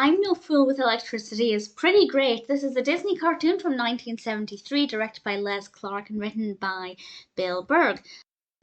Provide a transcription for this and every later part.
I'm No Fool with Electricity is pretty great. This is a Disney cartoon from 1973, directed by Les Clark and written by Bill Berg.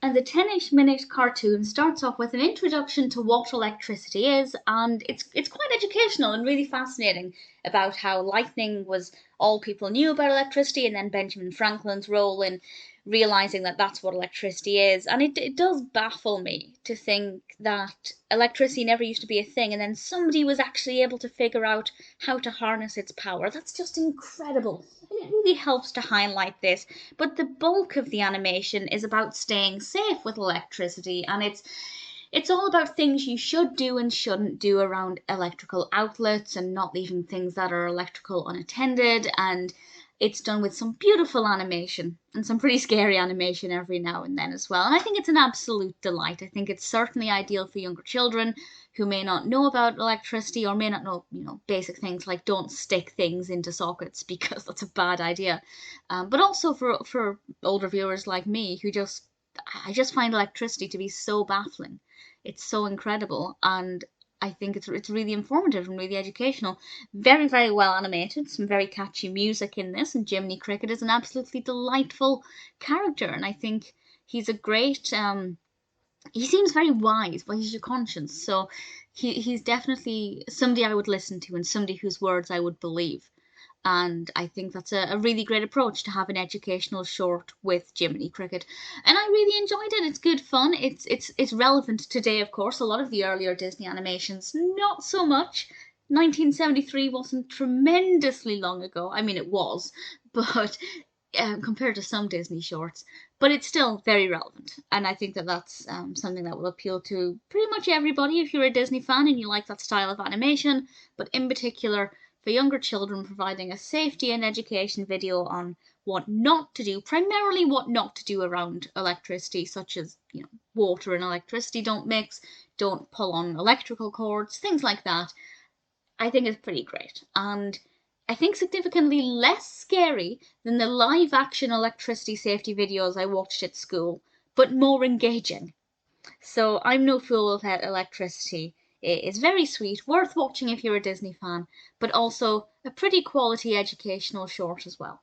And the 10-ish minute cartoon starts off with an introduction to what electricity is, and it's quite educational and really fascinating about how lightning was all people knew about electricity, and then Benjamin Franklin's role in realizing that that's what electricity is. And it does baffle me to think that electricity never used to be a thing, and then somebody was actually able to figure out how to harness its power. That's just incredible. And it really helps to highlight this. But the bulk of the animation is about staying safe with electricity, and it's all about things you should do and shouldn't do around electrical outlets and not leaving things that are electrical unattended. And it's done with some beautiful animation and some pretty scary animation every now and then as well. And I think it's an absolute delight. I think it's certainly ideal for younger children who may not know about electricity or may not know, basic things like don't stick things into sockets because that's a bad idea. But also for older viewers like me who I just find electricity to be so baffling. It's so incredible, and I think it's really informative and really educational. Very, very well animated, some very catchy music in this, and Jiminy Cricket is an absolutely delightful character, and I think he's a great he seems very wise, but he's your conscience, so he's definitely somebody I would listen to and somebody whose words I would believe. And I think that's a really great approach to have an educational short with Jiminy Cricket. And I really enjoyed it. It's good fun. It's relevant today, of course. A lot of the earlier Disney animations, not so much. 1973 wasn't tremendously long ago. I mean, it was, but compared to some Disney shorts, but it's still very relevant. And I think that that's something that will appeal to pretty much everybody if you're a Disney fan and you like that style of animation, but in particular for younger children, providing a safety and education video on what not to do, primarily what not to do around electricity, such as, water and electricity don't mix, don't pull on electrical cords, things like that. I think is pretty great. And I think significantly less scary than the live action electricity safety videos I watched at school, but more engaging. So I'm No Fool Without Electricity. It is very sweet, worth watching if you're a Disney fan, but also a pretty quality educational short as well.